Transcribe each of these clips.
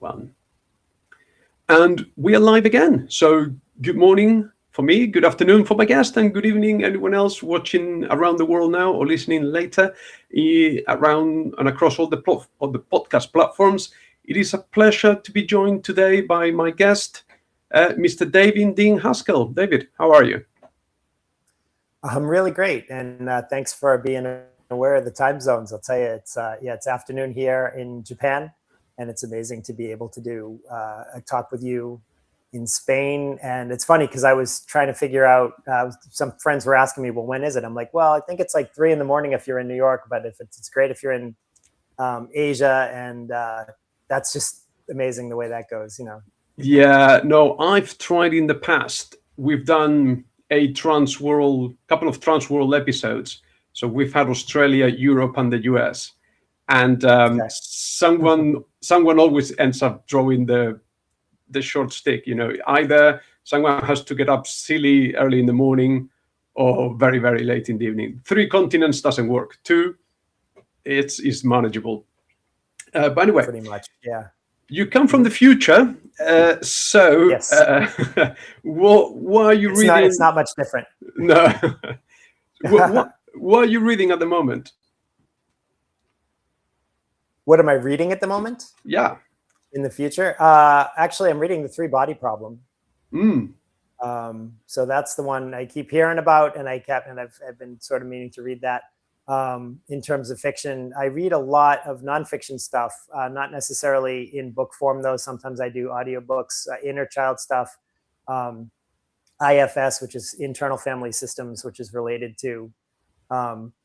one. And we are live again. So good morning for me, good afternoon for my guest, and good evening anyone else watching around the world now or listening later around and across all the podcast platforms. It is a pleasure to be joined today by my guest, Mr. David Dean Haskell. David, how are you? I'm really great, and thanks for being aware of the time zones. I'll tell you, it's afternoon here in Japan, and it's amazing to be able to do a talk with you in Spain. And it's funny because I was trying to figure out, some friends were asking me, well, when is it? I'm like, well, I think it's like 3 a.m. if you're in New York, but if it's great if you're in Asia, and that's just amazing the way that goes, you know. Yeah, no, I've tried in the past. We've done a couple of trans world episodes. So we've had Australia, Europe, and the US. And Okay. someone always ends up drawing the short stick. You know, either someone has to get up silly early in the morning or very, very late in the evening. 3 continents doesn't work. 2, it's manageable. But anyway, Pretty much, yeah. You come from the future, so Yes. what are you reading? It's not much different. No. What are you reading at the moment? What am I reading at the moment? Yeah. In the future? Actually, I'm reading The 3-Body Problem. So that's the one I keep hearing about, and I've been sort of meaning to read that. In terms of fiction, I read a lot of nonfiction stuff, not necessarily in book form, though. Sometimes I do audiobooks, inner child stuff, IFS, which is internal family systems, which is related to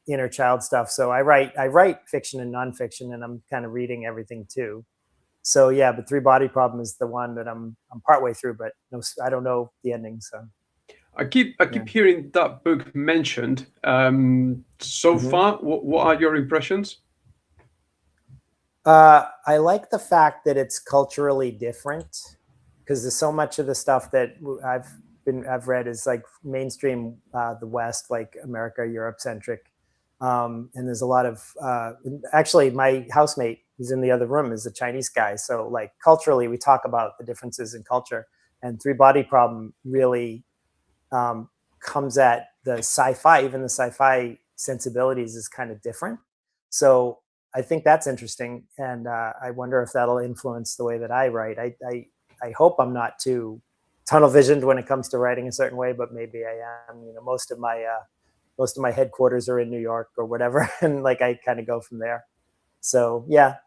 inner child stuff. So I write fiction and nonfiction, and I'm kind of reading everything too. So yeah, but 3-Body Problem is the one that I'm partway through, but no, I don't know the ending. So I keep hearing that book mentioned. So far, what are your impressions? I like the fact that it's culturally different, because there's so much of the stuff that I've read is like mainstream, the West, like America, Europe centric. And there's a lot of, actually my housemate who's in the other room is a Chinese guy. So like culturally, we talk about the differences in culture, and 3-Body Problem really comes at the sci-fi, even the sci-fi sensibilities is kind of different. So I think that's interesting. And I wonder if that'll influence the way that I write. I hope I'm not too tunnel visioned when it comes to writing a certain way, but maybe I am. You know, most of my headquarters are in New York or whatever, and like I kind of go from there. So yeah.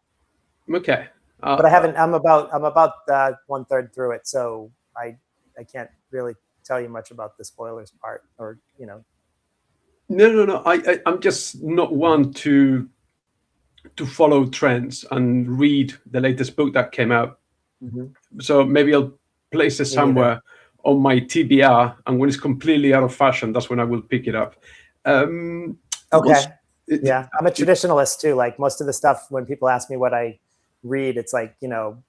Okay. But I haven't. I'm about 1/3 through it, so I can't really tell you much about the spoilers part, or you know. No. I'm just not one to follow trends and read the latest book that came out. So maybe I'll place it somewhere on my TBR, and when it's completely out of fashion, that's when I will pick it up. Okay. Yeah, I'm a traditionalist too. Like most of the stuff, when people ask me what I read, it's like, you know,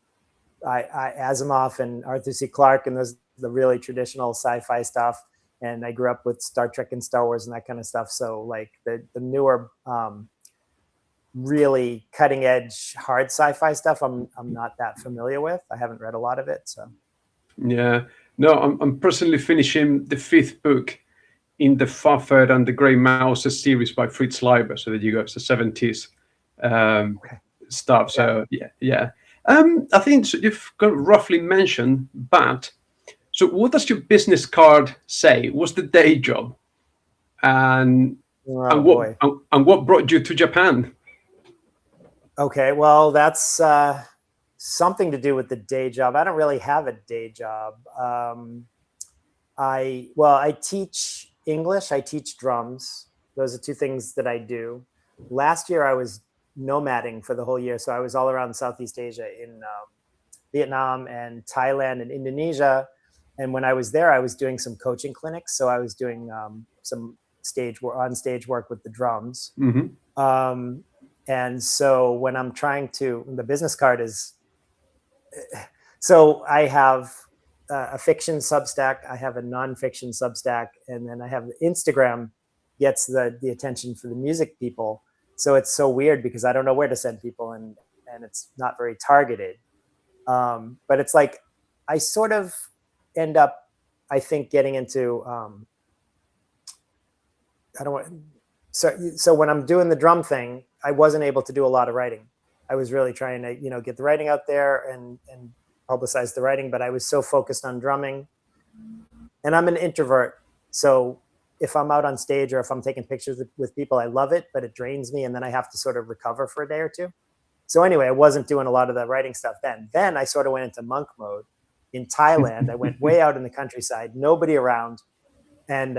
I Asimov and Arthur C. Clarke and the really traditional sci-fi stuff. And I grew up with Star Trek and Star Wars and that kind of stuff. So like the newer, really cutting edge hard sci-fi stuff, I'm not that familiar with. I haven't read a lot of it. So yeah, no, I'm personally finishing the 5th book in the Fafhrd and the Grey Mouse series by Fritz Leiber. So that you got the 70s stuff. So yeah. I think so you've got roughly mentioned, but so what does your business card say? What's the day job? And what brought you to Japan? Okay, well, that's something to do with the day job. I don't really have a day job. I teach English, I teach drums. Those are 2 things that I do. Last year I was nomading for the whole year. So I was all around Southeast Asia, in Vietnam and Thailand and Indonesia. And when I was there, I was doing some coaching clinics. So I was doing some on stage work with the drums. And so when I'm trying to, the business card is, so I have a fiction Substack, I have a nonfiction Substack, and then I have Instagram gets the attention for the music people. So it's so weird because I don't know where to send people, and it's not very targeted. But it's like I sort of end up, I think, getting into I don't want so when I'm doing the drum thing, I wasn't able to do a lot of writing. I was really trying to, get the writing out there and publicize the writing, but I was so focused on drumming. And I'm an introvert, so if I'm out on stage or if I'm taking pictures with people, I love it, but it drains me, and then I have to sort of recover for a day or two. So anyway, I wasn't doing a lot of the writing stuff then. Then I sort of went into monk mode in Thailand. I went way out in the countryside, nobody around, and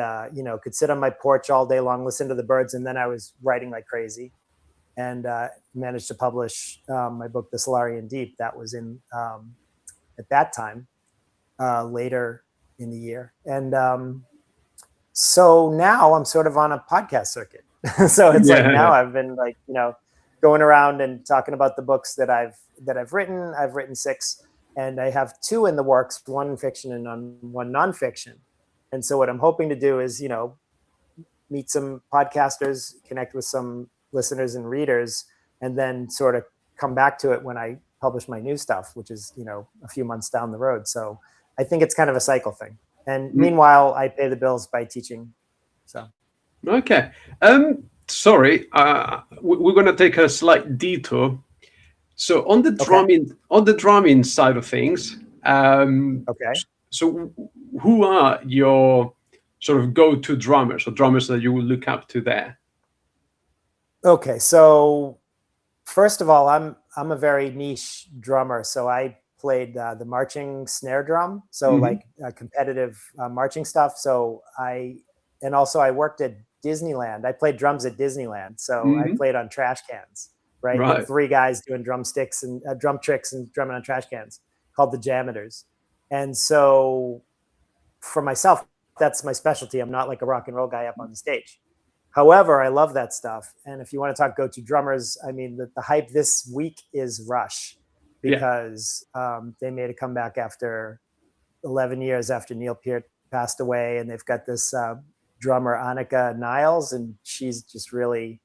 could sit on my porch all day long, listen to the birds, and then I was writing like crazy, and managed to publish my book, The Solarian Deep. That was in at that time later in the year, and so now I'm sort of on a podcast circuit. So it's like now I've been like going around and talking about the books that I've written. I've written 6, and I have 2 in the works, one fiction and one nonfiction. And so what I'm hoping to do is, meet some podcasters, connect with some listeners and readers, and then sort of come back to it when I publish my new stuff, which is, a few months down the road. So I think it's kind of a cycle thing. And meanwhile, I pay the bills by teaching. So. Okay. Sorry, we're going to take a slight detour. So on the drumming side of things, okay. So who are your sort of go-to drummers, or drummers that you will look up to there? Okay, so first of all, I'm a very niche drummer. So I played the marching snare drum, so like competitive marching stuff. So I worked at Disneyland. I played drums at Disneyland. So I played on trash cans, right? With 3 guys doing drumsticks and drum tricks and drumming on trash cans, called the Jammers. And so for myself, that's my specialty. I'm not like a rock and roll guy up on the stage. However, I love that stuff. And if you want to talk go-to drummers, I mean, the hype this week is Rush, because they made a comeback after 11 years after Neil Peart passed away. And they've got this drummer, Annika Niles, and she's just really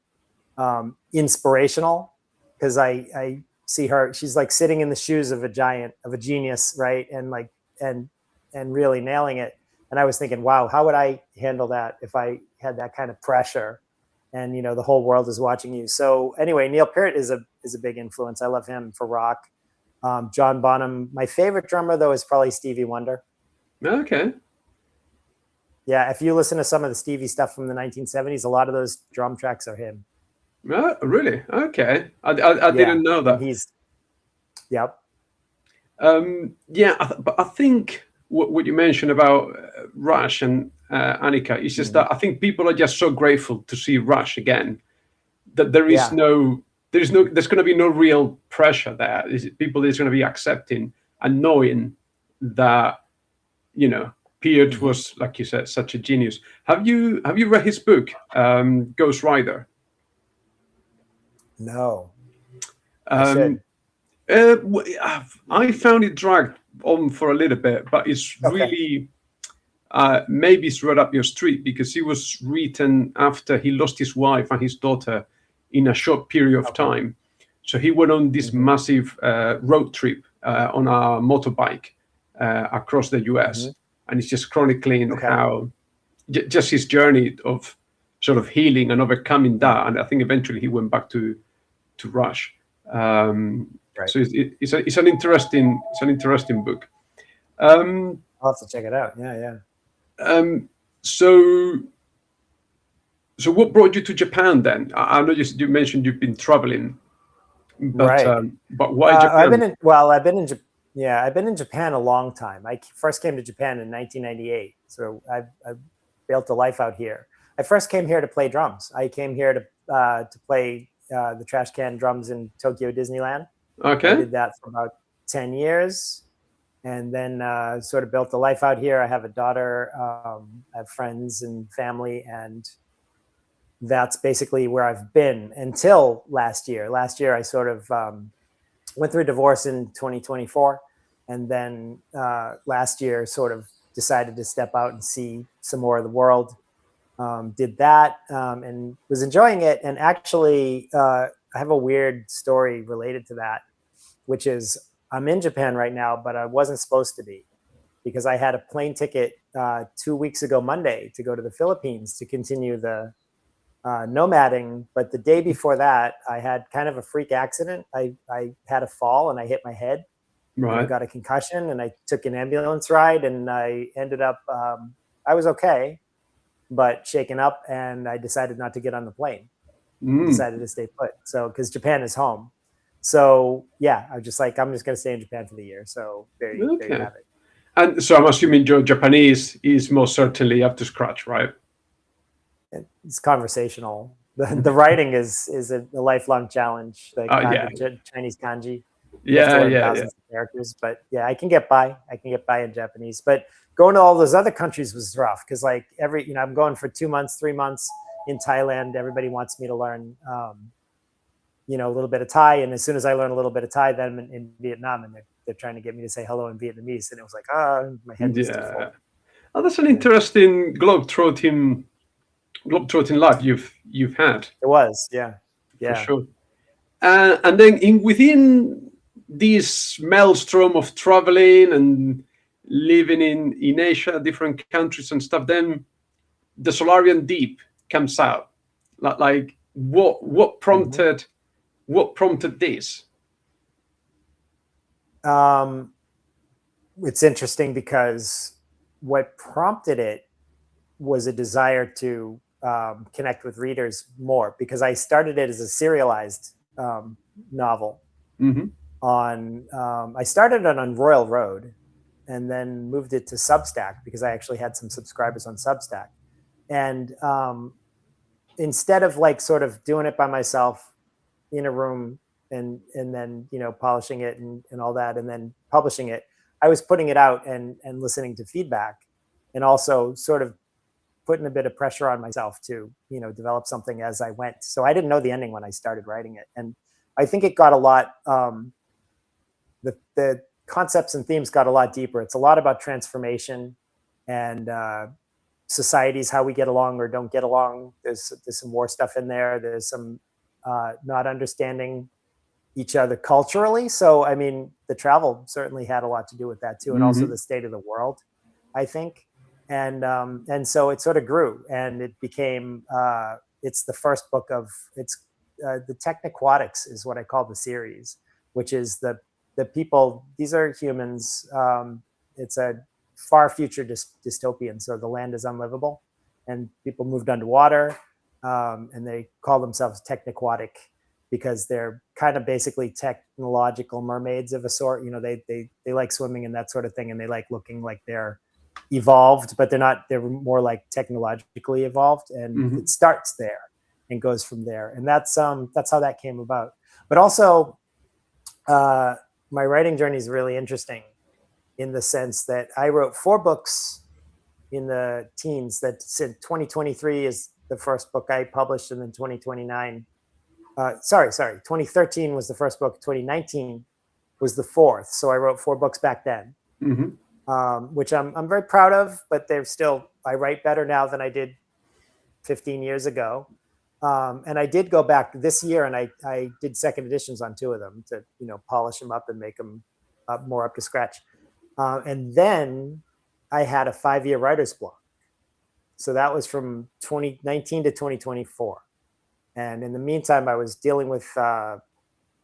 inspirational, because I see her, she's like sitting in the shoes of a genius, right? And like, and really nailing it. And I was thinking, wow, how would I handle that if I had that kind of pressure and, the whole world is watching you. So anyway, Neil Peart is a big influence. I love him for rock. John Bonham. My favorite drummer though is probably Stevie Wonder. Okay. Yeah. If you listen to some of the Stevie stuff from the 1970s, a lot of those drum tracks are him. Oh, really? Okay. I didn't know that. Yep. But I think what you mentioned about Rush and Annika is just that I think people are just so grateful to see Rush again, that there's going to be no real pressure there. People is going to be accepting and knowing that, Peart was, like you said, such a genius. Have you read his book, Ghost Rider? No. I found it dragged on for a little bit, but it's really maybe it's right up your street, because it was written after he lost his wife and his daughter in a short period of time. So he went on this massive road trip on a motorbike across the US, and it's just chronicling how just his journey of sort of healing and overcoming that. And I think eventually he went back to Rush. So it's an interesting book. I'll have to check it out. So what brought you to Japan then? I know you mentioned you've been traveling, but why Japan? I've been in Japan a long time. I first came to Japan in 1998, so I've built a life out here. I first came here to play drums. I came here to play the trash can drums in Tokyo Disneyland. Okay. I did that for about 10 years, and then sort of built a life out here. I have a daughter, I have friends and family, and that's basically where I've been until last year. Last year, I sort of went through a divorce in 2024, and then last year sort of decided to step out and see some more of the world. Did that and was enjoying it. And actually, I have a weird story related to that, which is I'm in Japan right now, but I wasn't supposed to be because I had a plane ticket 2 weeks ago Monday to go to the Philippines to continue the nomading. But the day before that, I had kind of a freak accident. I had a fall and I hit my head. And I Right. got a concussion and I took an ambulance ride and I ended up, I was okay, but shaken up, and I decided not to get on the plane. I decided to stay put. So, because Japan is home. So yeah, I was just like, I'm just going to stay in Japan for the year. So there you Okay. have it. And so I'm assuming your Japanese is most certainly up to scratch, right? It's conversational. The writing is a lifelong challenge. Yeah. The Chinese kanji. You have to Yeah, learn yeah, yeah. thousands of characters, but yeah, I can get by. I can get by in Japanese. But going to all those other countries was rough because like I'm going for 2 months, 3 months in Thailand. Everybody wants me to learn, a little bit of Thai, and as soon as I learn a little bit of Thai, then I'm in Vietnam, and they're trying to get me to say hello in Vietnamese, and it was like, my head was too full. Yeah. Oh, that's an interesting globetrotting life you've had. It was, yeah, For yeah. sure. And then within this maelstrom of traveling and living in Asia, different countries and stuff, then the Solarian Deep comes out. Like what prompted this? It's interesting because what prompted it was a desire to connect with readers more, because I started it as a serialized novel. Mm-hmm. I started it on Royal Road and then moved it to Substack because I actually had some subscribers on Substack. And instead of like sort of doing it by myself in a room and then polishing it and all that and then publishing it, I was putting it out and listening to feedback, and also sort of putting a bit of pressure on myself to develop something as I went. So I didn't know the ending when I started writing it, and I think it got a lot. The concepts and themes got a lot deeper. It's a lot about transformation and societies, how we get along or don't get along. There's some war stuff in there. There's some not understanding each other culturally. So I mean, the travel certainly had a lot to do with that too, and also the state of the world, I think. And so it sort of grew, and it became it's the first book of the Technoquatics is what I call the series, which is the people. These are humans. It's a far future dystopian. So the land is unlivable, and people moved underwater, and they call themselves technoquatic because they're kind of basically technological mermaids of a sort. They like swimming and that sort of thing, and they like looking like they're evolved, but they're not. They're more like technologically evolved, and it starts there and goes from there. And that's how that came about. But also, my writing journey is really interesting in the sense that I wrote 4 books in the teens. That said, 2023 is the first book I published, and then 2029. 2013 was the first book. 2019 was the 4th. So I wrote 4 books back then, which I'm very proud of. But they're still, I write better now than I did 15 years ago. And I did go back this year, and I did second editions on 2 of them to polish them up and make them more up to scratch. And then I had a 5-year writer's block. So that was from 2019 to 2024. And in the meantime, I was dealing with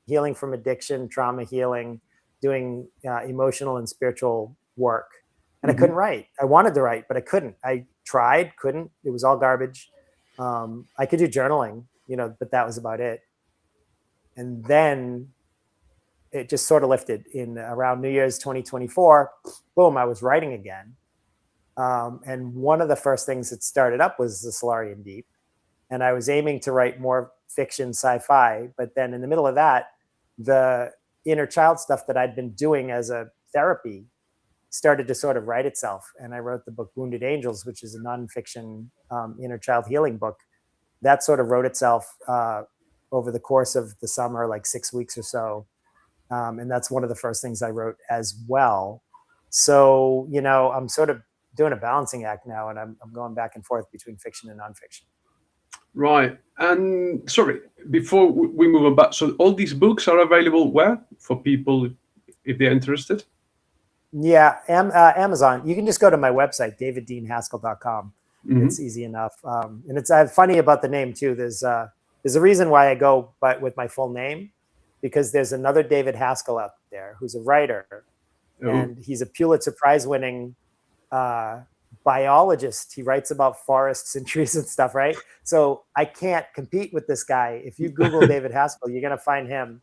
healing from addiction, trauma healing, doing emotional and spiritual work. And I couldn't write. I wanted to write, but I couldn't. I tried, couldn't. It was all garbage. I could do journaling, but that was about it. And then it just sort of lifted in around New Year's 2024. Boom, I was writing again. And one of the first things that started up was the Solarian Deep. And I was aiming to write more fiction, sci-fi. But then in the middle of that, the inner child stuff that I'd been doing as a therapy started to sort of write itself. And I wrote the book Wounded Angels, which is a nonfiction inner child healing book. That sort of wrote itself over the course of the summer, like 6 weeks or so. And that's one of the first things I wrote as well. So, I'm sort of doing a balancing act now, and I'm going back and forth between fiction and nonfiction. Right. And sorry, before we move on back, so all these books are available where for people? if they're interested? Yeah, Amazon. You can just go to my website, daviddeanhaskell.com. Mm-hmm. It's easy enough. And it's funny about the name too. There's a reason why I go with my full name, because there's another David Haskell out there who's a writer, and he's a Pulitzer Prize winning biologist. He writes about forests and trees and stuff, right? So I can't compete with this guy. If you Google David Haskell, you're gonna find him.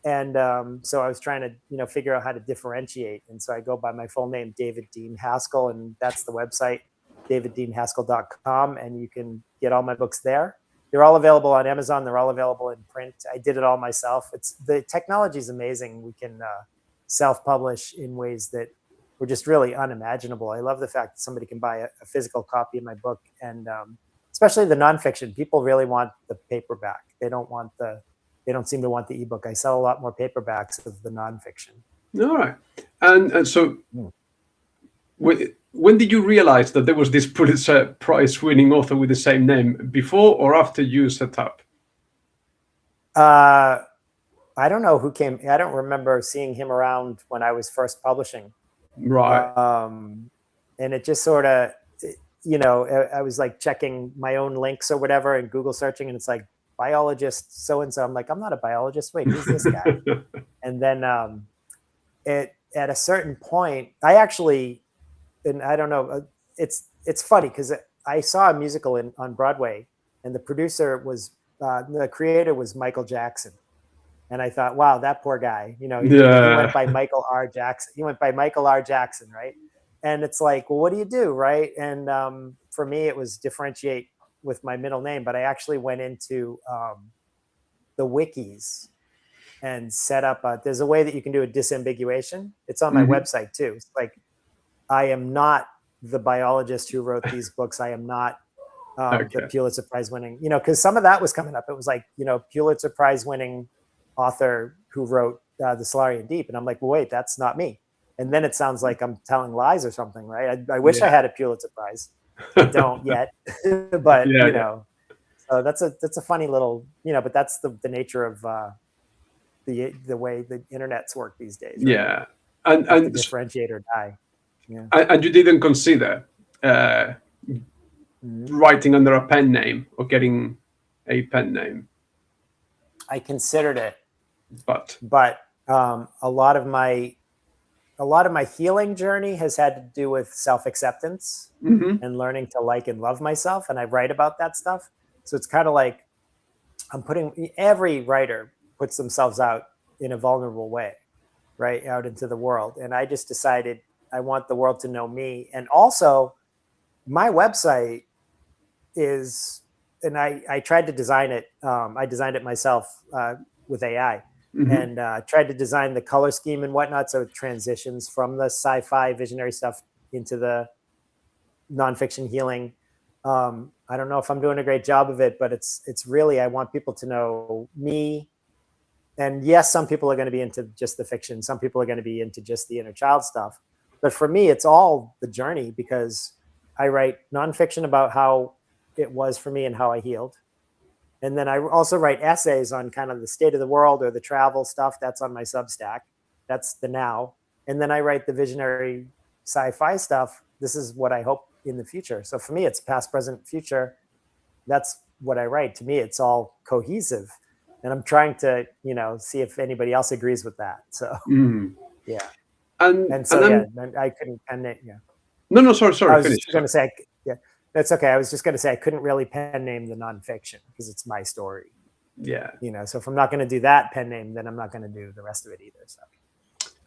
And so I was trying to, figure out how to differentiate. And so I go by my full name, David Dean Haskell, and that's the website, daviddeanhaskell.com. And you can get all my books there. They're all available on Amazon. They're all available in print. I did it all myself. The technology is amazing. We can self-publish in ways that were just really unimaginable. I love the fact that somebody can buy a physical copy of my book, and especially the nonfiction. People really want the paperback. They don't seem to want the ebook. I sell a lot more paperbacks of the nonfiction. All right. And so when did you realize that there was this Pulitzer Prize winning author with the same name, before or after you set up? I don't know who came. I don't remember seeing him around when I was first publishing. Right. And it just sort of, I was like checking my own links or whatever and Google searching, and it's like, biologist so-and-so. I'm like, I'm not a biologist. Wait, who's this guy? And then at a certain point, I actually, and I don't know, it's funny because I saw a musical on Broadway, and the producer was, the creator was Michael Jackson. And I thought, wow, that poor guy, he went by Michael R. Jackson. He went by Michael R. Jackson, right? And it's like, well, what do you do, right? And for me, it was differentiate with my middle name, but I actually went into the wikis and set up there's a way that you can do a disambiguation. It's on my website too. It's like, I am not the biologist who wrote these books. I am not the Pulitzer Prize winning, because some of that was coming up. It was like, Pulitzer Prize winning author who wrote The Solarian Deep. And I'm like, well, wait, that's not me. And then it sounds like I'm telling lies or something, right? I wish I had a Pulitzer Prize. I don't yet, but so that's a funny little, but that's the nature of the way the internets work these days. Right? Yeah, and differentiate or die. Yeah. And you didn't consider writing under a pen name or getting a pen name? I considered it, but a lot of my healing journey has had to do with self-acceptance and learning to like and love myself. And I write about that stuff. So it's kind of like every writer puts themselves out in a vulnerable way, right, out into the world. And I just decided I want the world to know me. And also my website is, and I tried to design it. I designed it myself with AI. And tried to design the color scheme and whatnot, so it transitions from the sci-fi visionary stuff into the nonfiction healing. I don't know if I'm doing a great job of it, but it's really, I want people to know me. And yes, some people are going to be into just the fiction. Some people are going to be into just the inner child stuff. But for me, it's all the journey, because I write nonfiction about how it was for me and how I healed. And then I also write essays on kind of the state of the world or the travel stuff. That's on my Substack. That's the now. And then I write the visionary sci-fi stuff. This is what I hope in the future. So for me, it's past, present, future. That's what I write. To me, it's all cohesive. And I'm trying to, see if anybody else agrees with that. So, yeah. And so, I couldn't pen it. Yeah. No, sorry. I was just going to say, that's okay. I was just going to say I couldn't really pen name the nonfiction because it's my story. Yeah. So if I'm not going to do that pen name, then I'm not going to do the rest of it either. So.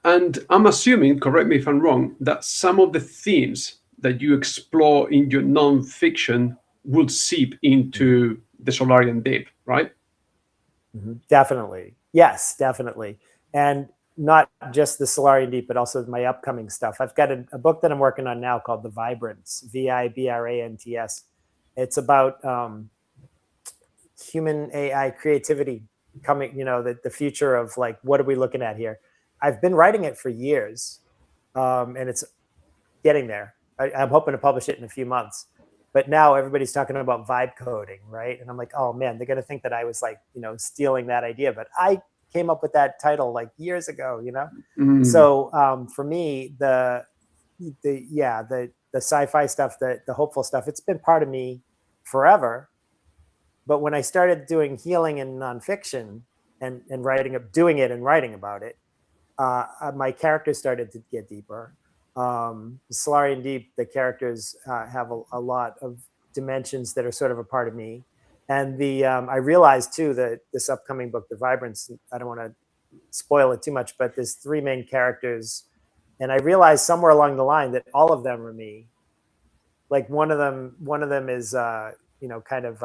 And I'm assuming, correct me if I'm wrong, that some of the themes that you explore in your nonfiction will seep into the Solarian Deep, right? Definitely. Yes, definitely. And not just the Solarian Deep, but also my upcoming stuff. I've got a book that I'm working on now called The Vibrants, Vibrants. It's about human AI creativity coming, the future of like, what are we looking at here? I've been writing it for years, and it's getting there. I'm hoping to publish it in a few months. But now everybody's talking about vibe coding, right? And I'm like, oh man, they're going to think that I was like, stealing that idea. But came up with that title like years ago, you know? Mm. So for me, the sci-fi stuff, the hopeful stuff, it's been part of me forever. But when I started doing healing and nonfiction and doing it and writing about it, my characters started to get deeper. Solarian Deep, the characters have a lot of dimensions that are sort of a part of me. And I realized too that this upcoming book, The Vibrance, I don't want to spoil it too much, but there's three main characters. And I realized somewhere along the line that all of them are me. Like one of them is, kind of,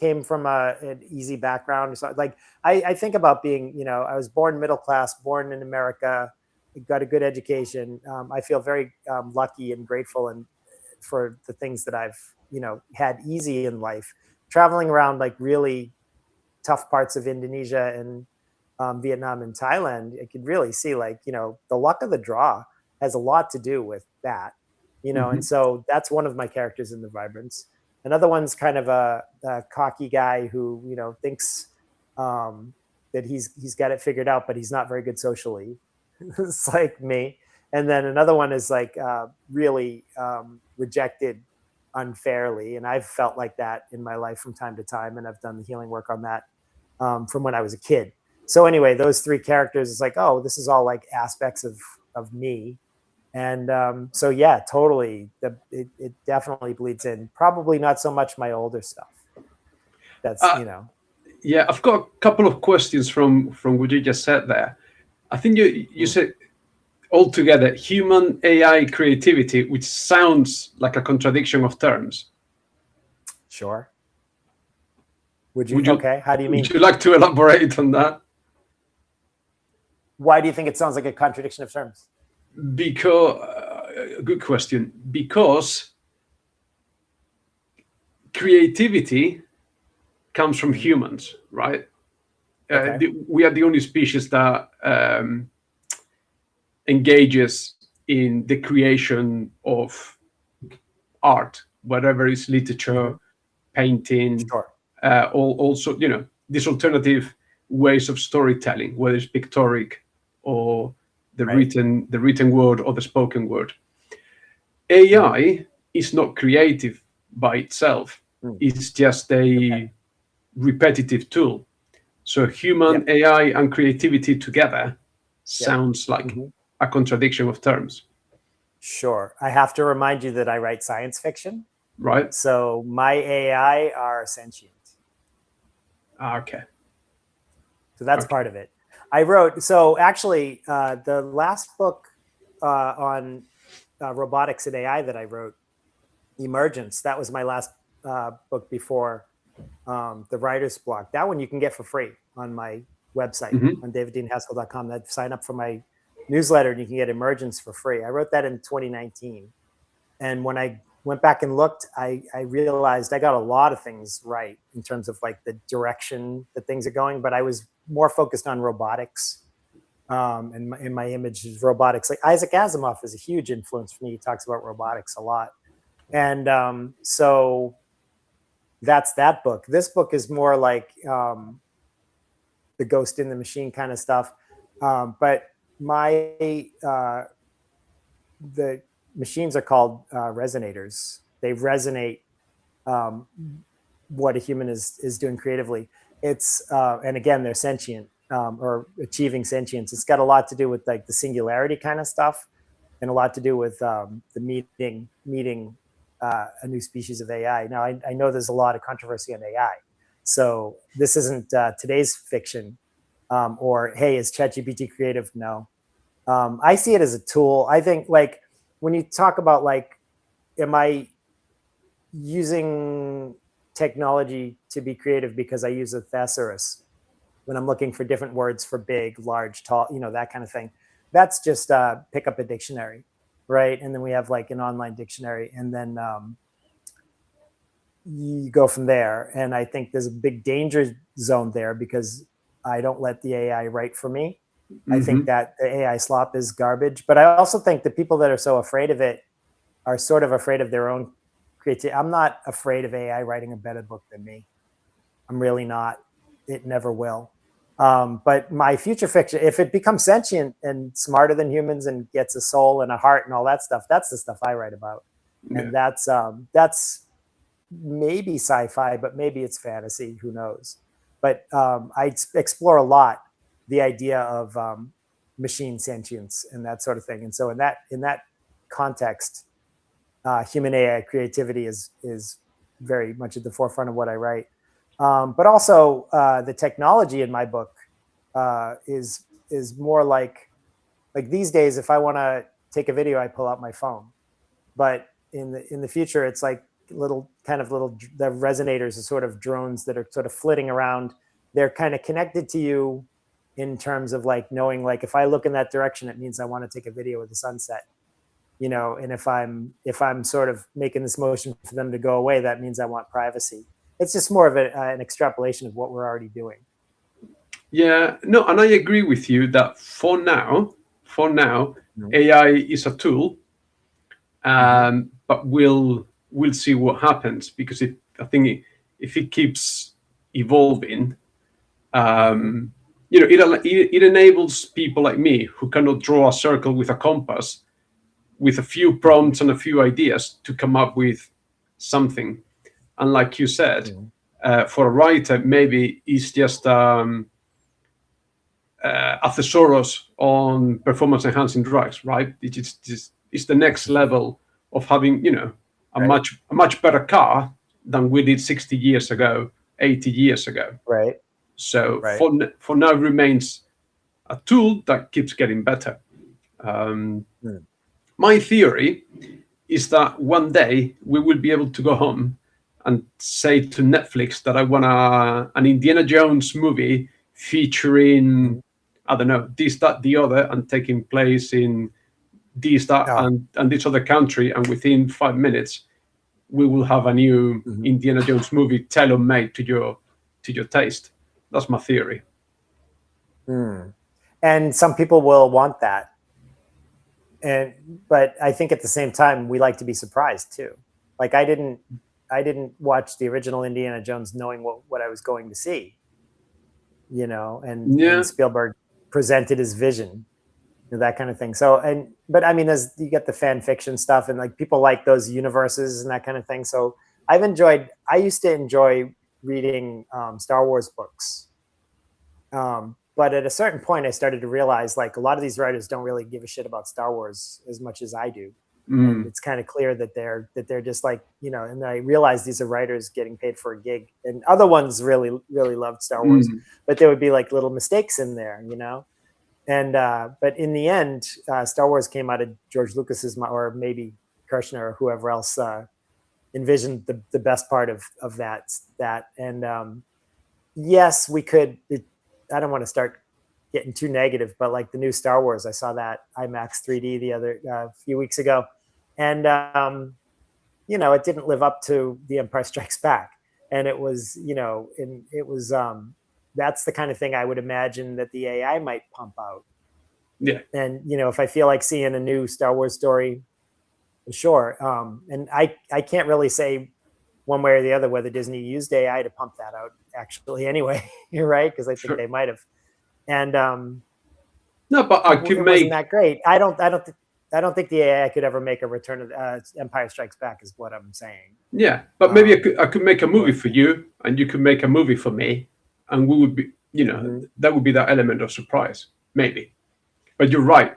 came from an easy background. So like I think about being, I was born middle class, born in America, got a good education. I feel very lucky and grateful and for the things that I've, had easy in life. Traveling around like really tough parts of Indonesia and Vietnam and Thailand, I could really see like, the luck of the draw has a lot to do with that, and so that's one of my characters in The Vibrance. Another one's kind of a cocky guy who, thinks that he's got it figured out, but he's not very good socially. It's like me. And then another one is like really rejected unfairly. And I've felt like that in my life from time to time. And I've done the healing work on that from when I was a kid. So anyway, those three characters is like, oh, this is all like aspects of me. And so, yeah, totally. It definitely bleeds in. Probably not so much my older stuff. That's, Yeah, I've got a couple of questions from what you just said there. I think you said altogether human AI creativity, which sounds like a contradiction of terms. Sure. Okay, how do you mean? Would you like to elaborate on that? Why do you think it sounds like a contradiction of terms? Because, good question. Because creativity comes from humans, right? Okay. We are the only species that engages in the creation of art, whatever is literature, painting, Sure. also, these alternative ways of storytelling, whether it's pictorial or the written word or the spoken word. AI is not creative by itself. It's just a repetitive tool. So human AI and creativity together sounds like a contradiction of terms. Sure. I have to remind you that I write science fiction. Right. So my AI are sentient. Okay. So that's part of it. I wrote, so actually the last book on robotics and AI that I wrote, Emergence, that was my last book before the writer's block. That one you can get for free on my website on daviddeanhaskell.com. That sign up for my newsletter and you can get Emergence for free. I wrote that in 2019. And when I went back and looked, I realized I got a lot of things right in terms of like the direction that things are going, but I was more focused on robotics. And in my image is robotics. Like Isaac Asimov is a huge influence for me. He talks about robotics a lot. And so that's that book. This book is more like the Ghost in the Machine kind of stuff. But the machines are called resonators. They resonate what a human is doing creatively. It's and again, they're sentient or achieving sentience. It's got a lot to do with like the singularity kind of stuff, and a lot to do with the meeting a new species of AI. Now, I know there's a lot of controversy on AI, so this isn't today's fiction. Or hey, is ChatGPT creative? No, I see it as a tool. I think like when you talk about like, am I using technology to be creative because I use a thesaurus when I'm looking for different words for big, large, tall, that kind of thing. That's just pick up a dictionary, right? And then we have like an online dictionary, and then you go from there. And I think there's a big danger zone there because I don't let the AI write for me. I think that the AI slop is garbage, but I also think the people that are so afraid of it are sort of afraid of their own creativity. I'm not afraid of AI writing a better book than me. I'm really not. it never will. But my future fiction, if it becomes sentient and smarter than humans and gets a soul and a heart and all that stuff, that's the stuff I write about. Yeah. And that's maybe sci-fi, but maybe it's fantasy. Who knows? But I explore a lot the idea of machine sentience and that sort of thing. And so in that context, human AI creativity is very much at the forefront of what I write. But also the technology in my book is more like these days, if I want to take a video, I pull out my phone. But in the future, it's like little the resonators are sort of drones that are sort of flitting around. They're kind of connected to you in terms of like knowing, like, if I look in that direction, it means I want to take a video of the sunset, you know. And if I'm sort of making this motion for them to go away, that means I want privacy. It's just more of an extrapolation of what we're already doing. Yeah, no, and I agree with you that for now, AI is a tool, but we'll see what happens, because I think if it keeps evolving, you know, it enables people like me who cannot draw a circle with a compass, with a few prompts and a few ideas, to come up with something. And like you said, for a writer, maybe it's just a thesaurus on performance enhancing drugs, right? It's the next level of having, you know, a much better car than we did 60 years ago, 80 years ago. Right. So for now, remains a tool that keeps getting better. My theory is that one day we will be able to go home and say to Netflix that I want an Indiana Jones movie featuring, I don't know, this, that, the other, and taking place in this, that, and this other country. And within 5 minutes, we will have a new Indiana Jones movie tailor-made to your taste. That's my theory. And some people will want that. But I think at the same time, we like to be surprised too. Like I didn't watch the original Indiana Jones knowing what I was going to see, you know, and Spielberg presented his vision, that kind of thing. So, but I mean, you get the fan fiction stuff, and like people like those universes and that kind of thing. So I used to enjoy reading Star Wars books. But at a certain point, I started to realize, like, a lot of these writers don't really give a shit about Star Wars as much as I do. And it's kind of clear that they're just like, you know, and I realized these are writers getting paid for a gig, and other ones really, really loved Star Wars, but there would be like little mistakes in there, you know? And, but in the end, Star Wars came out of George Lucas's, or maybe Kirshner or whoever else, envisioned the best part of that. And, yes, we could, I don't want to start getting too negative, but like the new Star Wars, I saw that IMAX 3D the few weeks ago, and you know, it didn't live up to The Empire Strikes Back, and it was, you know, and it was that's the kind of thing I would imagine that the AI might pump out. Yeah. And you know, if I feel like seeing a new Star Wars story, sure. And I can't really say one way or the other whether Disney used AI to pump that out, actually, anyway. You're right, because I think they might have. And no, but I could wasn't that great. I don't think the AI could ever make a Return of Empire Strikes Back, is what I'm saying. Yeah, but maybe I could make a movie for you, and you could make a movie for me, and we would be, you know, that would be that element of surprise, maybe. But you're right.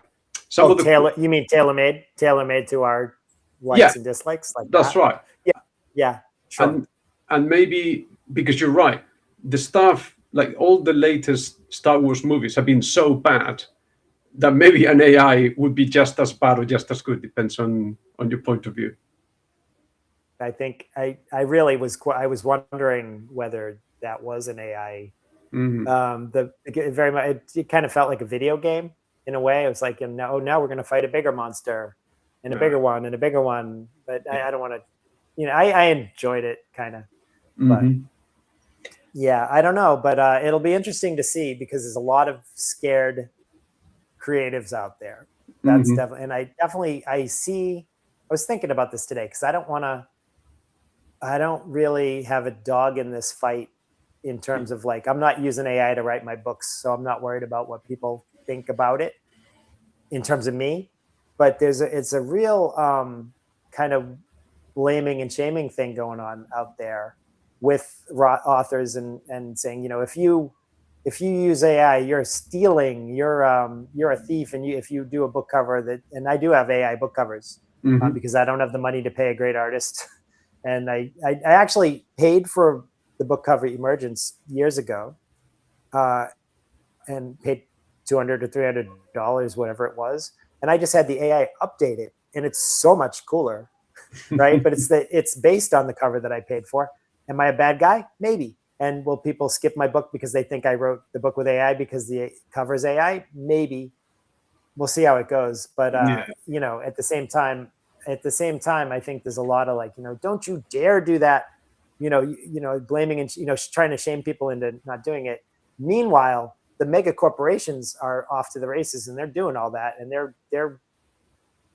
You mean tailor-made to our likes and dislikes, like that's that? Right. Yeah, sure. And maybe, because you're right, the stuff, like all the latest Star Wars movies have been so bad that maybe an AI would be just as bad or just as good. Depends on your point of view. I think I really was wondering whether that was an AI. Very much, it kind of felt like a video game in a way. It was like, now we're going to fight a bigger monster and a bigger one and a bigger one. But I don't want to, you know, I enjoyed it kind of, but yeah, I don't know, but it'll be interesting to see, because there's a lot of scared creatives out there. That's definitely, and I was thinking about this today, because I don't really have a dog in this fight in terms of like, I'm not using AI to write my books, so I'm not worried about what people think about it in terms of me. But it's a real kind of blaming and shaming thing going on out there with authors and saying, you know, if you use AI, you're stealing, you're a thief, and if you do a book cover that, and I do have AI book covers because I don't have the money to pay a great artist, and I actually paid for the book cover Emergence years ago, and paid $200 to $300, whatever it was, and I just had the AI update it, and it's so much cooler, right? But it's based on the cover that I paid for. Am I a bad guy? Maybe. And will people skip my book because they think I wrote the book with AI because the cover's AI? Maybe. We'll see how it goes. But you know, at the same time, I think there's a lot of like, you know, don't you dare do that. You know, blaming and, you know, trying to shame people into not doing it. Meanwhile, the mega corporations are off to the races, and they're doing all that, and they're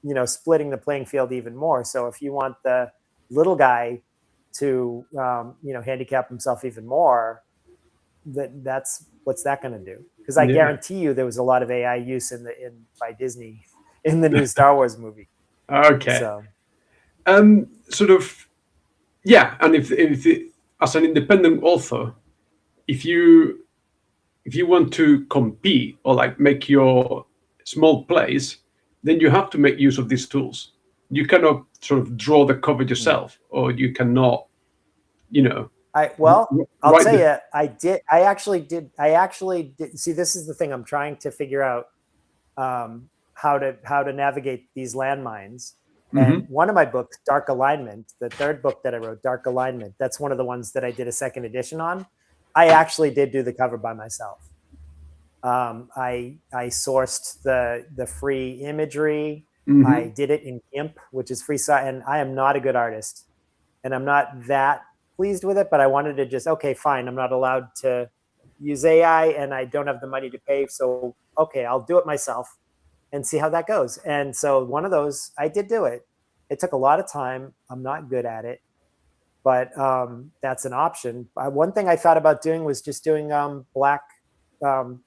you know, splitting the playing field even more. So if you want the little guy to you know, handicap himself even more, that's what's that going to do? Because I guarantee you there was a lot of AI use by Disney in the new Star Wars movie. Okay. So sort of, yeah. And if as an independent author, if you want to compete or like make your small plays, then you have to make use of these tools. You cannot sort of draw the cover yourself, or you cannot, you know. I'll tell you, I actually did. See, this is the thing I'm trying to figure out, how to navigate these landmines. And one of my books, Dark Alignment, the third book that I wrote, Dark Alignment, that's one of the ones that I did a second edition on. I actually did do the cover by myself. I sourced the free imagery. I did it in GIMP, which is free, and I am not a good artist, and I'm not that pleased with it, but I wanted to just, okay, fine, I'm not allowed to use AI, and I don't have the money to pay, so okay, I'll do it myself and see how that goes. And so one of those, I did do it. It took a lot of time. I'm not good at it, but that's an option. One thing I thought about doing was just doing black, the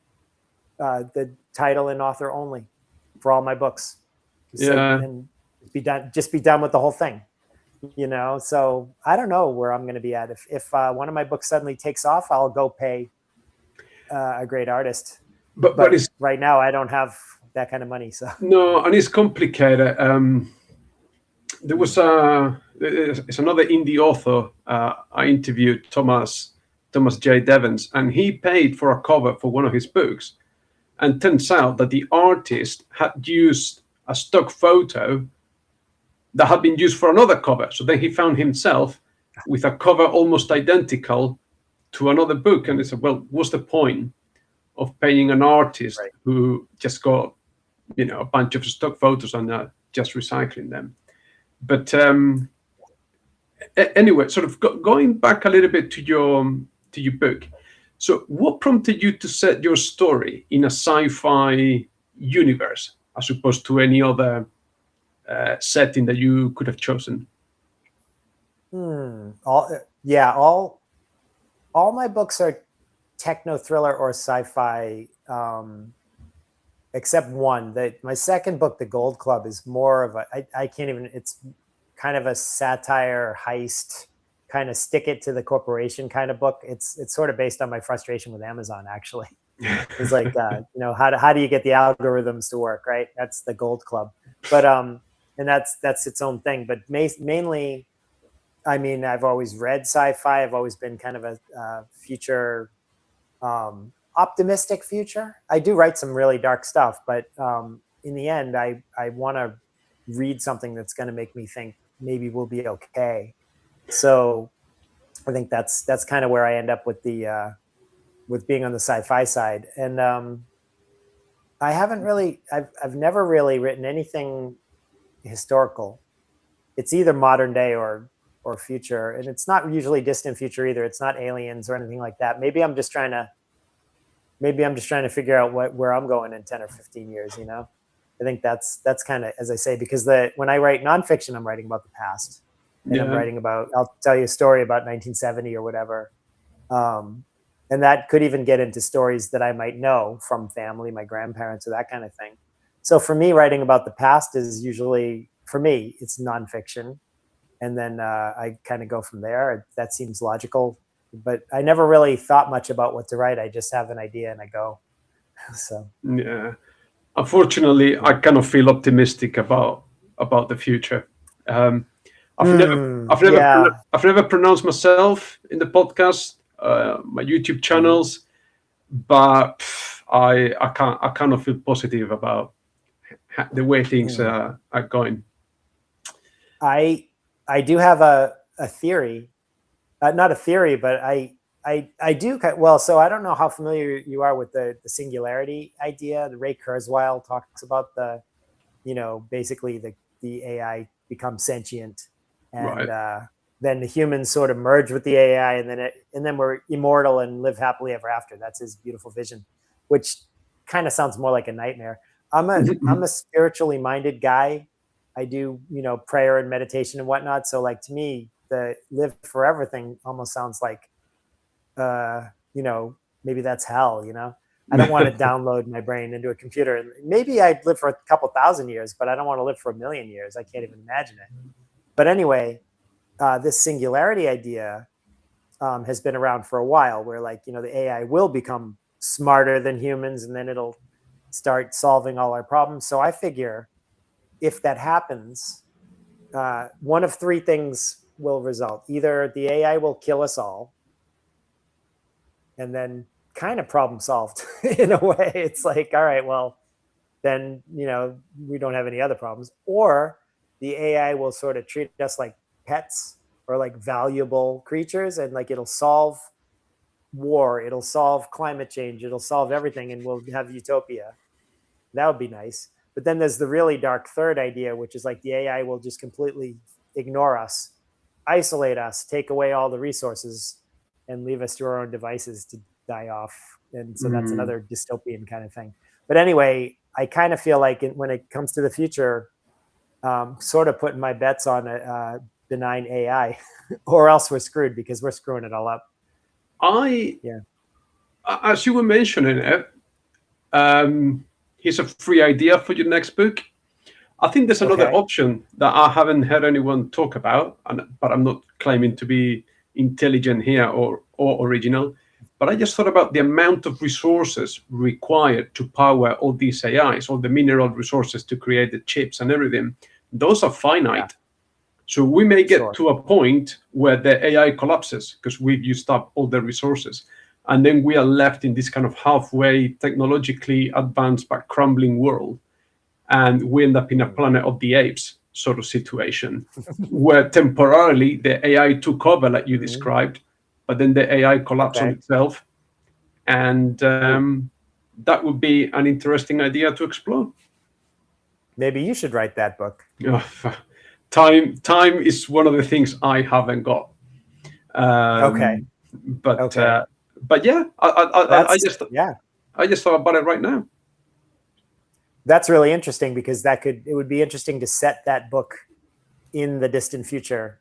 title and author only for all my books. And be done with the whole thing, you know. So I don't know where I'm going to be at. If one of my books suddenly takes off, I'll go pay a great artist. But right now I don't have that kind of money. So no, and it's complicated. There was it's another indie author I interviewed, Thomas J. Devens, and he paid for a cover for one of his books, and turns out that the artist had used a stock photo that had been used for another cover. So then he found himself with a cover almost identical to another book, and he said, well, what's the point of paying an artist who just got, you know, a bunch of stock photos and just recycling them? But anyway, sort of going back a little bit to your book. So what prompted you to set your story in a sci-fi universe as opposed to any other setting that you could have chosen? All my books are techno thriller or sci-fi, except one. My second book, The Gold Club, is more of I can't even, it's kind of a satire heist, kind of stick it to the corporation kind of book. It's sort of based on my frustration with Amazon, actually. It's like, you know, how do you get the algorithms to work, right? That's The Gold Club. But and that's its own thing. But mainly, I mean, I've always read sci-fi. I've always been kind of a future, optimistic future. I do write some really dark stuff, but in the end, I want to read something that's going to make me think maybe we'll be okay. So I think that's kind of where I end up with the with being on the sci-fi side. And I've never really written anything historical. It's either modern day or future, and it's not usually distant future either. It's not aliens or anything like that. Maybe I'm just trying to figure out where I'm going in 10 or 15 years, you know. I think that's kind of, as I say, because when I write nonfiction, I'm writing about the past, and I'm writing about, I'll tell you a story about 1970 or whatever. And that could even get into stories that I might know from family, my grandparents, or that kind of thing. So for me, writing about the past is usually, for me, it's nonfiction. And then I kind of go from there. That seems logical. But I never really thought much about what to write. I just have an idea and I go. So Yeah. Unfortunately, I cannot feel optimistic about the future. I've never, yeah. I've never pronounced myself in the podcast, my YouTube channels, but I cannot feel positive about the way things are going. I do have a theory, not a theory, but I do well. So I don't know how familiar you are with the singularity idea. The Ray Kurzweil talks about basically the AI becomes sentient, and Right. then the humans sort of merge with the AI, and then we're immortal and live happily ever after. That's his beautiful vision, which kind of sounds more like a nightmare. I'm a spiritually minded guy. I do prayer and meditation and whatnot. So like to me, the live forever thing almost sounds like uh, maybe that's hell. I don't want to download my brain into a computer. And maybe I'd live for a couple thousand years, but I don't want to live for a million years. I can't even imagine it. But anyway, this singularity idea has been around for a while, where the AI will become smarter than humans, and then it'll start solving all our problems. So I figure if that happens, one of three things will result. Either the AI will kill us all, and then kind of problem solved in a way. It's like, all right, well, then, we don't have any other problems. Or the AI will sort of treat us like pets or like valuable creatures, and like it'll solve war, it'll solve climate change, it'll solve everything, and we'll have utopia. That would be nice. But then there's the really dark third idea, which is like the AI will just completely ignore us, isolate us, take away all the resources, and leave us to our own devices to die off. And so that's another dystopian kind of thing. But anyway, I kind of feel like when it comes to the future, sort of putting my bets on a benign AI, or else we're screwed because we're screwing it all up. As you were mentioning it, here's a free idea for your next book. I think there's another option that I haven't heard anyone talk about, but I'm not claiming to be intelligent here or original. But I just thought about the amount of resources required to power all these AIs, all the mineral resources to create the chips and everything. Those are finite. Yeah. So we may get to a point where the AI collapses because we've used up all the resources. And then we are left in this kind of halfway technologically advanced but crumbling world. And we end up in a Planet of the Apes sort of situation where temporarily the AI took over, like you described, but then the AI collapsed on itself. And that would be an interesting idea to explore. Maybe you should write that book. Time is one of the things I haven't got. But yeah, I just thought about it right now. That's really interesting because it would be interesting to set that book in the distant future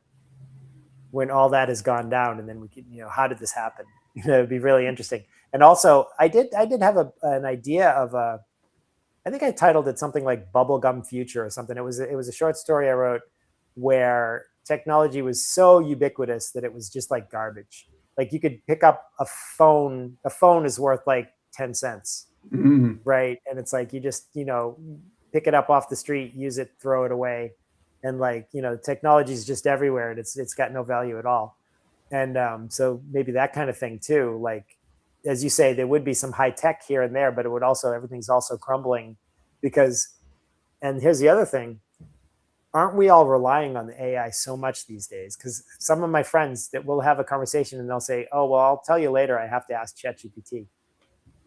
when all that has gone down, and then we could, how did this happen? It would be really interesting. And also, I did have an idea of I think I titled it something like Bubblegum Future or something. It was a short story I wrote where technology was so ubiquitous that it was just like garbage. Like you could pick up a phone. A phone is worth like 10 cents. Right. And it's like, you just, pick it up off the street, use it, throw it away. And like, technology is just everywhere, and it's got no value at all. And so maybe that kind of thing too. Like, as you say, there would be some high tech here and there, but everything's also crumbling and here's the other thing. Aren't we all relying on the AI so much these days? Because some of my friends that will have a conversation and they'll say, oh, well, I'll tell you later. I have to ask ChatGPT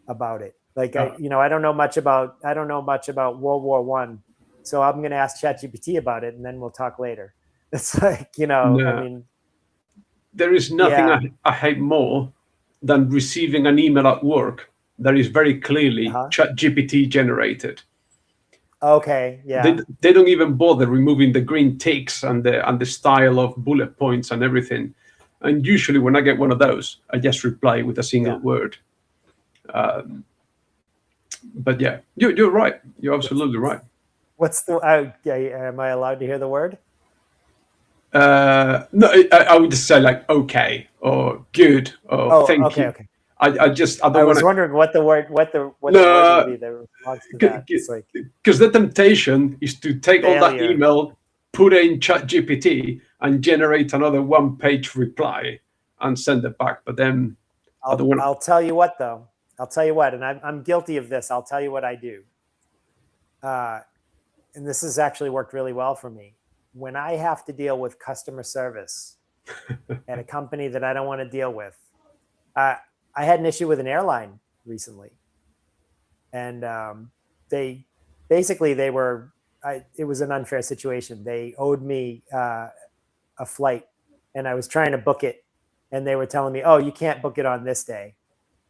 about it. Like, I don't know much about World War I, so I'm going to ask ChatGPT about it, and then we'll talk later. It's like, I mean, there is nothing I hate more than receiving an email at work that is very clearly ChatGPT generated. Okay, yeah. They don't even bother removing the green ticks and the style of bullet points and everything. And usually when I get one of those, I just reply with a single word. But yeah, you're right. You're absolutely right. What's the? Am I allowed to hear the word? No, I would just say like okay or good or thank you. Okay. I don't was want wondering what the word the word would be the response to that. It's like, because the temptation is to take all that failure. email, put it in ChatGPT, and generate another one-page reply and send it back. But then I'll tell you what, though. I'll tell you what, and I'm guilty of this. I'll tell you what I do. And this has actually worked really well for me. When I have to deal with customer service at a company that I don't want to deal with, I had an issue with an airline recently, and it was an unfair situation. They owed me a flight, and I was trying to book it, and they were telling me, "Oh, you can't book it on this day."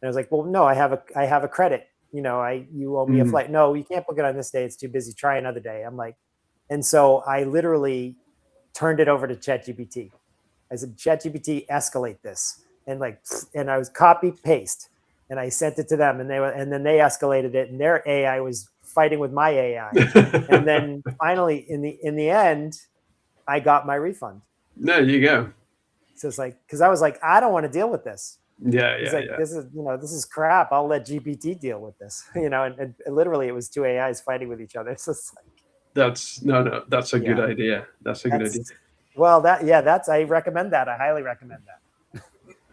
And I was like, "Well, no, I have a credit. You owe me a flight. No, you can't book it on this day. It's too busy. Try another day." I'm like, and so I literally turned it over to ChatGPT. I said, "ChatGPT, escalate this," and I was copy paste, and I sent it to them, and then they escalated it, and their AI was fighting with my AI, and then finally, in the end, I got my refund. There you go. So it's like, because I was like, I don't want to deal with this. Yeah. This is crap. I'll let GPT deal with this. And literally it was two AIs fighting with each other. So it's like, that's a good idea. That's a good idea. Well, I recommend that. I highly recommend that.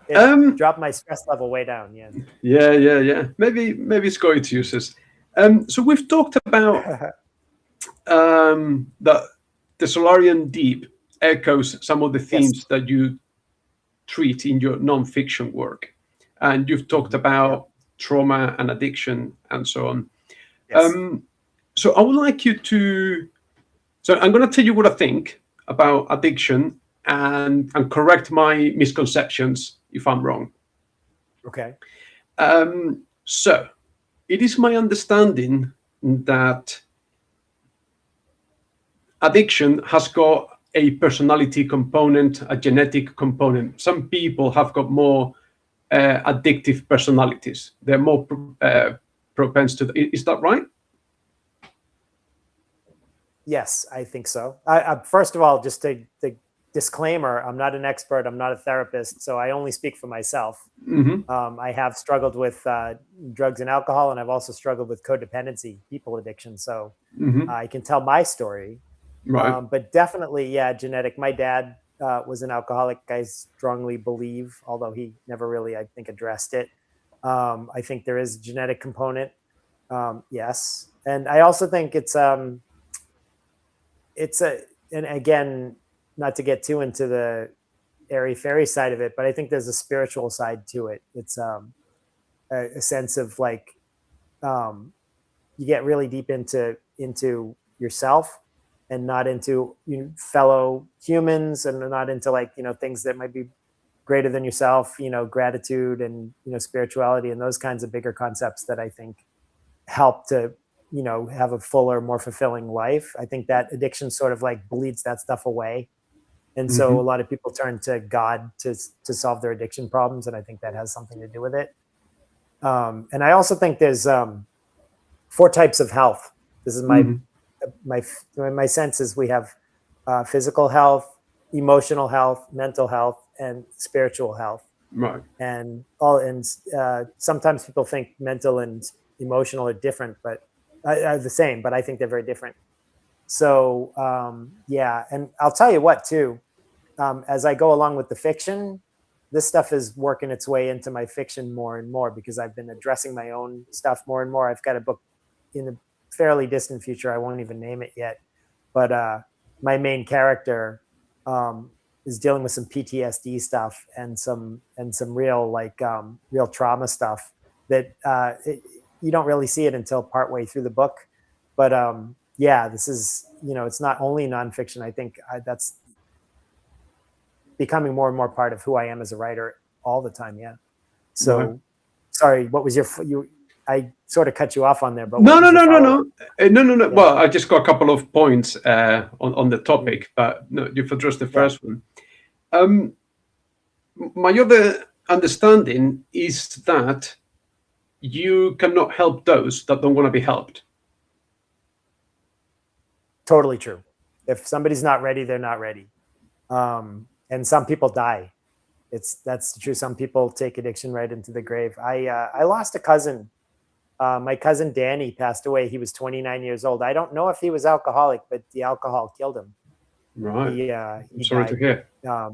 It dropped my stress level way down. Yeah. Maybe it's going to use this. So we've talked about the Solarian Deep echoes some of the themes that you treat in your non-fiction work, and you've talked about trauma and addiction and so on. Yes. So I would like you to. So I'm going to tell you what I think about addiction and correct my misconceptions if I'm wrong. Okay. So it is my understanding that addiction has got a personality component, a genetic component. Some people have got more addictive personalities. They're more propense to. Is that right? Yes, I think so. First of all, just the disclaimer: I'm not an expert. I'm not a therapist, so I only speak for myself. Mm-hmm. I have struggled with drugs and alcohol, and I've also struggled with codependency, people addiction. So I can tell my story. Right. But definitely, genetic. My dad was an alcoholic. I strongly believe, although he never really, I think, addressed it. I think there is a genetic component. Yes. And I also think and again, not to get too into the airy-fairy side of it, but I think there's a spiritual side to it. It's a sense of you get really deep into yourself, and not into fellow humans, and not into things that might be greater than yourself, gratitude and spirituality and those kinds of bigger concepts that I think help to have a fuller, more fulfilling life. I think that addiction sort of bleeds that stuff away, and so a lot of people turn to God to solve their addiction problems, and I think that has something to do with it. And I also think there's 4 types of health. This is my sense is we have physical health, emotional health, mental health, and spiritual health. Right. And sometimes people think mental and emotional are different, but are the same, but I think they're very different. So and I'll tell you what too, as I go along with the fiction, this stuff is working its way into my fiction more and more, because I've been addressing my own stuff more and more. I've got a book in the fairly distant future. I won't even name it yet, but my main character is dealing with some PTSD stuff and some real real trauma stuff that you don't really see it until partway through the book. But this is it's not only nonfiction. I think that's becoming more and more part of who I am as a writer all the time. Yeah. So sorry, what was I sort of cut you off on there, but no. Well, I just got a couple of points on the topic, but no, you've addressed the first one. my other understanding is that you cannot help those that don't want to be helped. Totally true. If somebody's not ready, they're not ready. And some people die. That's true. Some people take addiction right into the grave. I lost a cousin. My cousin Danny passed away. He was 29 years old. I don't know if he was alcoholic, but the alcohol killed him. Right. I'm He sorry to died. hear.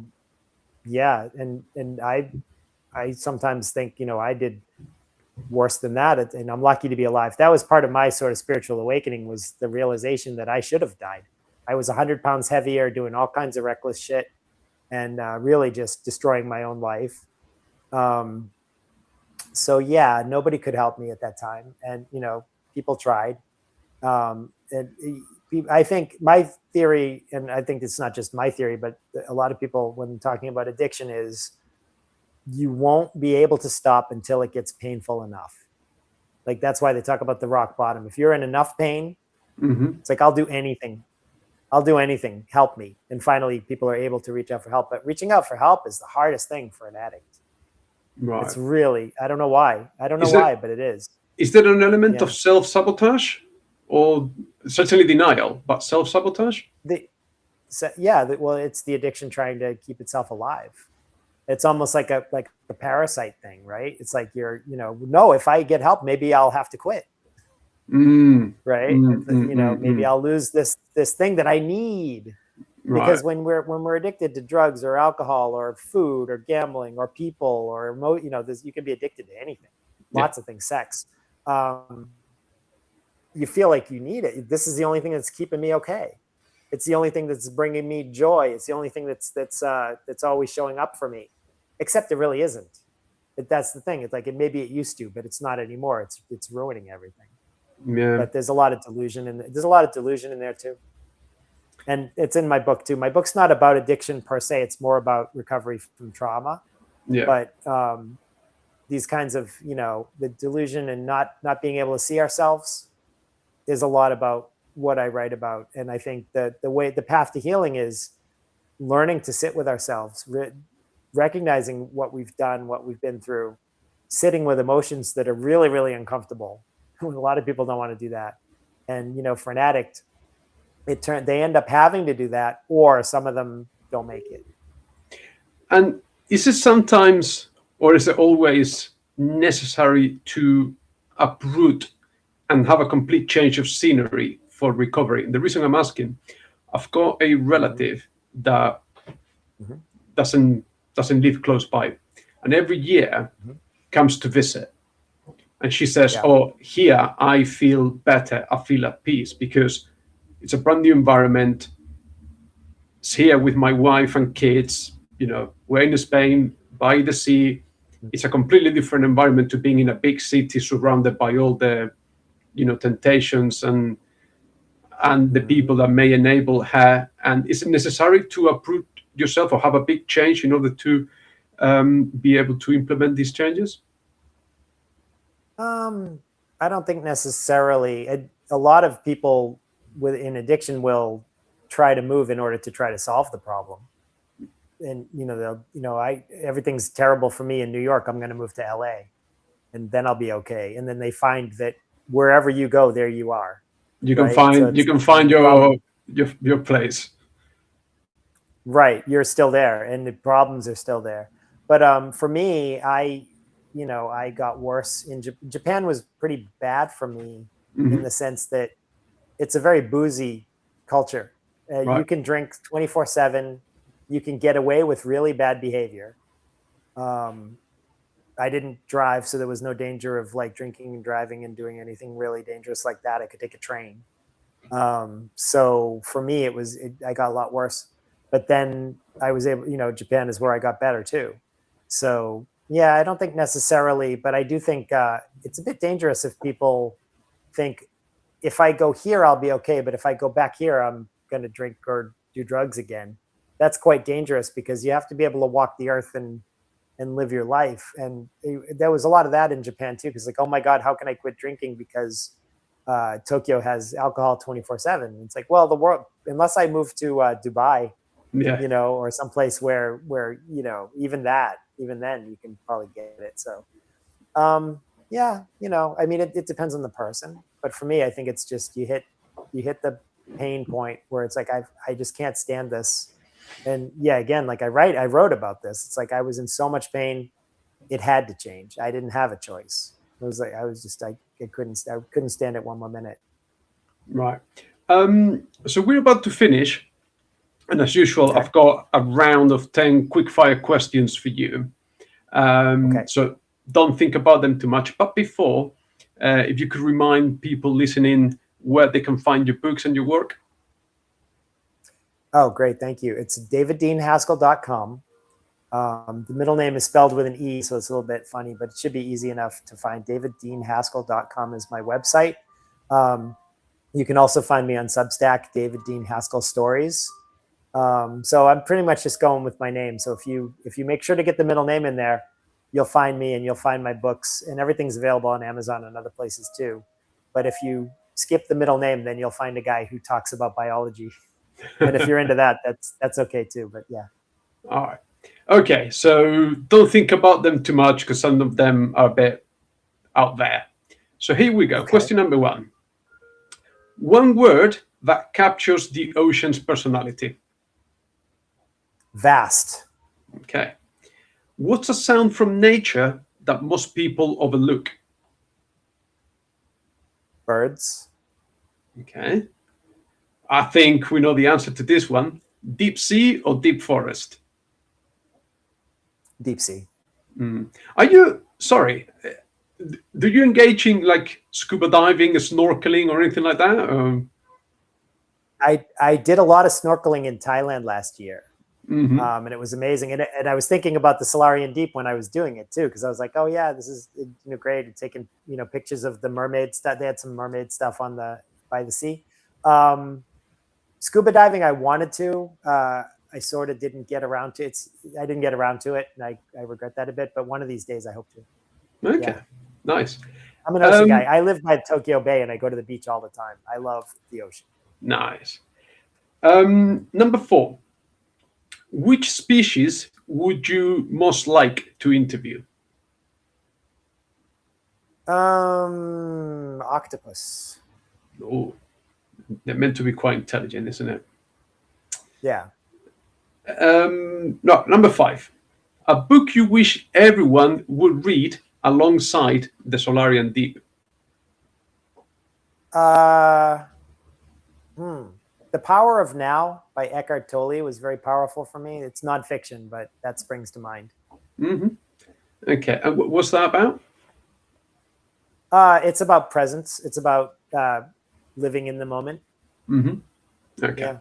Yeah, and I sometimes think, I did worse than that, and I'm lucky to be alive. That was part of my sort of spiritual awakening, was the realization that I should have died. I was 100 pounds heavier, doing all kinds of reckless shit, and really just destroying my own life. Um, so yeah, nobody could help me at that time, and people tried. And I think my theory, and I think it's not just my theory, but a lot of people, when talking about addiction, is you won't be able to stop until it gets painful enough. Like, that's why they talk about the rock bottom. If you're in enough pain, Hmm. it's like, I'll do anything. I'll do anything. Help me. And finally, people are able to reach out for help. But reaching out for help is the hardest thing for an addict. Right. It's really, I don't know why. I don't know Is there why, but it is. is there an element of Yeah. self-sabotage, or certainly denial, but self-sabotage? The, yeah. Well, it's the addiction trying to keep itself alive. It's almost like a parasite thing, right? It's like no, if I get help, maybe I'll have to quit, Mm, right? mm, mm, mm, Maybe mm. I'll lose this thing that I need. Right. Because when we're addicted to drugs or alcohol or food or gambling or people or you can be addicted to anything, Yeah. lots of things, sex. Um, you feel like you need it. This is the only thing that's keeping me okay. It's the only thing that's bringing me joy. It's the only thing that's always showing up for me. Except it really isn't. That's the thing. It's like maybe it used to, but it's not anymore. It's ruining everything. Yeah. But there's a lot of delusion, and there's a lot of delusion in there too. And it's in my book too. My book's not about addiction per se. It's more about recovery from trauma. Yeah. But these kinds of, the delusion and not being able to see ourselves is a lot about what I write about. And I think that the path to healing is learning to sit with ourselves, recognizing what we've done, what we've been through, sitting with emotions that are really, really uncomfortable. A lot of people don't want to do that. And, for an addict, they end up having to do that, or some of them don't make it. And is it sometimes, or is it always necessary to uproot and have a complete change of scenery for recovery? The reason I'm asking, I've got a Mm-hmm. relative that Mm-hmm. doesn't live close by, and every year Mm-hmm. comes to visit. And she says, Yeah. "Oh, here I feel better. I feel at peace because it's a brand new environment. It's here with my wife and kids. We're in Spain by the sea. It's a completely different environment to being in a big city surrounded by all the, temptations and the Mm-hmm. people that may enable her. And is it necessary to uproot yourself or have a big change in order to be able to implement these changes?" I don't think necessarily. A lot of people in addiction will try to move in order to try to solve the problem. And they'll, everything's terrible for me in New York. I'm going to move to LA, and then I'll be okay. And then they find that wherever you go, there you are, You can right? So find you it's can find the problem. your place. Right, you're still there, and the problems are still there. But for me, I got worse in Japan. Was pretty bad for me in Hmm. the sense that it's a very boozy culture. You Right. can drink 24/7. You can get away with really bad behavior. Um, I didn't drive, so there was no danger of like drinking and driving and doing anything really dangerous like that. I could take a train. So for me, I got a lot worse. But then I was able, Japan is where I got better too. So yeah, I don't think necessarily, but I do think it's a bit dangerous if people think if I go here, I'll be okay. But if I go back here, I'm going to drink or do drugs again. That's quite dangerous because you have to be able to walk the earth and live your life. And there was a lot of that in Japan too. Because like, oh my God, how can I quit drinking because Tokyo has alcohol 24/7? It's like, well, the world, unless I move to Dubai Yeah. or someplace where even then you can probably get it. So yeah, I mean, it depends on the person, but for me, I think it's just you hit the pain point where it's like I just can't stand this. And yeah, again, like I wrote about this. It's like I was in so much pain, it had to change. I didn't have a choice. It was like I couldn't stand it one more minute. Right. So we're about to finish, and as usual, Okay. I've got a round of 10 quick fire questions for you. Okay. So don't think about them too much. But before, if you could remind people listening where they can find your books and your work. Oh, great. Thank you. It's daviddeanhaskell.com. The middle name is spelled with an E, so it's a little bit funny, but it should be easy enough to find. daviddeanhaskell.com is my website. You can also find me on Substack, David Dean Haskell Stories. So I'm pretty much just going with my name. So if you make sure to get the middle name in there, you'll find me and you'll find my books, and everything's available on Amazon and other places too. But if you skip the middle name, then you'll find a guy who talks about biology. And if you're into that, that's okay too. But yeah. All right. Okay, so don't think about them too much because some of them are a bit out there. So here we go. Okay. Question number 1. One word that captures the ocean's personality. Vast. Okay. What's a sound from nature that most people overlook? Birds. Okay. I think we know the answer to this one. Deep sea or deep forest? Deep sea. Are you, sorry, do you engage in like scuba diving, snorkeling, or anything like that? I did a lot of snorkeling in Thailand last year. Mhm. And it was amazing. And I was thinking about the Solarian Deep when I was doing it too, because I was like, oh yeah, this is great. And taking pictures of the mermaid stuff. They had some mermaid stuff by the sea. Scuba diving, I wanted to. I sort of didn't get around to it. I didn't get around to it, and I regret that a bit. But one of these days, I hope to. Okay, Yeah. nice. I'm an ocean guy. I live by Tokyo Bay, and I go to the beach all the time. I love the ocean. Nice. Number 4. Which species would you most like to interview? Octopus. Oh, they're meant to be quite intelligent, isn't it? Yeah. No, number 5. A book you wish everyone would read alongside the Solarian Deep. The Power of Now by Eckhart Tolle was very powerful for me. It's nonfiction, but that springs to mind. Okay, and what's that about? It's about presence. It's about living in the moment. Okay.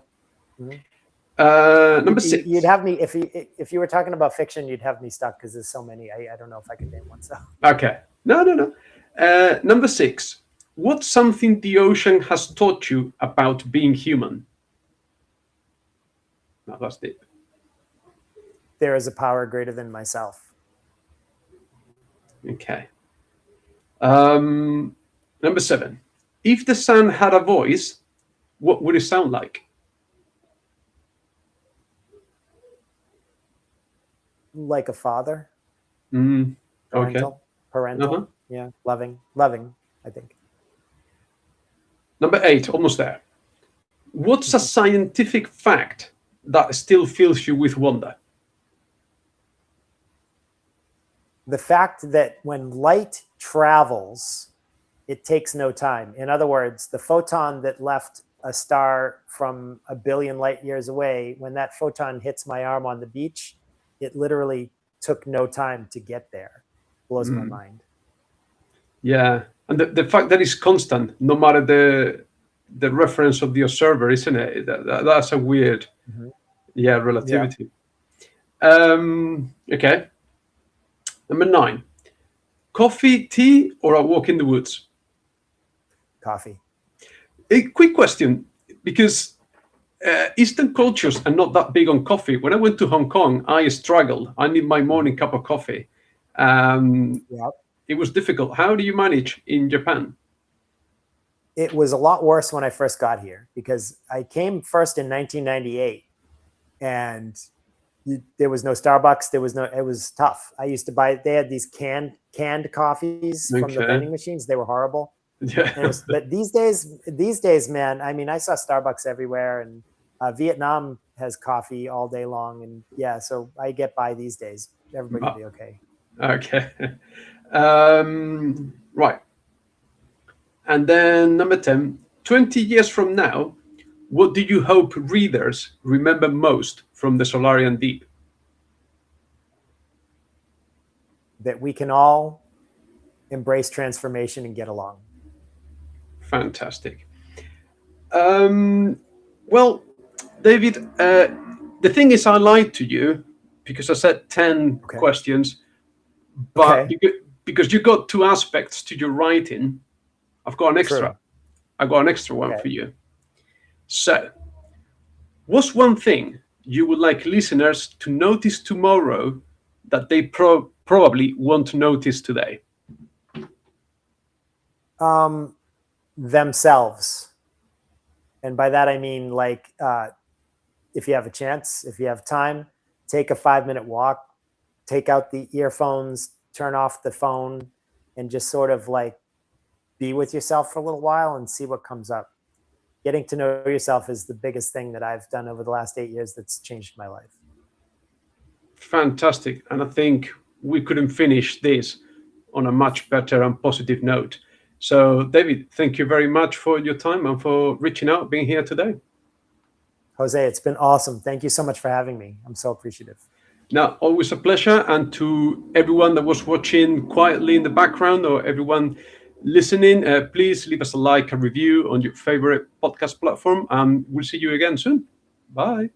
Yeah. Number 6. You'd have me if you were talking about fiction. You'd have me stuck because there's so many. I don't know if I could name one. So Okay. No. Number 6. What's something the ocean has taught you about being human? No, that's deep. there is a power greater than myself. Okay. Number 7. If the sun had a voice, what would it sound like? Like a father. Okay. Parental. Yeah, loving. I think. Number 8, almost there. What's a scientific fact that still fills you with wonder? The fact that when light travels, it takes no time. In other words, the photon that left a star from 1 billion light years away, when that photon hits my arm on the beach, it literally took no time to get there. Blows my mind. Yeah, and the fact that it's constant, no matter the reference of the observer, isn't it? That's a weird, relativity. Yeah. Okay. Number 9. Coffee, tea, or a walk in the woods? Coffee. A quick question, because Eastern cultures are not that big on coffee. When I went to Hong Kong, I struggled. I need my morning cup of coffee. It was difficult. How do you manage in Japan? It was a lot worse when I first got here because I came first in 1998. and there was no Starbucks. It was tough. I used to buy, they had these canned coffees from the vending machines. They were horrible. Yeah. But these days, man, I mean, I saw Starbucks everywhere, and Vietnam has coffee all day long. And yeah, so I get by these days. Everybody will be okay. Okay. Right. And then number 10, 20 years from now, what do you hope readers remember most from the Solarian Deep? That we can all embrace transformation and get along. Fantastic. Well, David, the thing is, I lied to you because I said 10 questions, but because you got 2 aspects to your writing, I've got an extra. True. I got an extra one for you. So, what's one thing you would like listeners to notice tomorrow that they probably won't notice today? Themselves. And by that, I mean, like, if you have a chance, if you have time, take a 5-minute walk, take out the earphones, turn off the phone, and just sort of like be with yourself for a little while and see what comes up. Getting to know yourself is the biggest thing that I've done over the last 8 years that's changed my life. Fantastic. And I think we couldn't finish this on a much better and positive note. So, David, thank you very much for your time and for reaching out, being here today. Jose, it's been awesome. Thank you so much for having me. I'm so appreciative. Now, always a pleasure. And to everyone that was watching quietly in the background, or everyone listening, please leave us a like and review on your favorite podcast platform. And we'll see you again soon. Bye.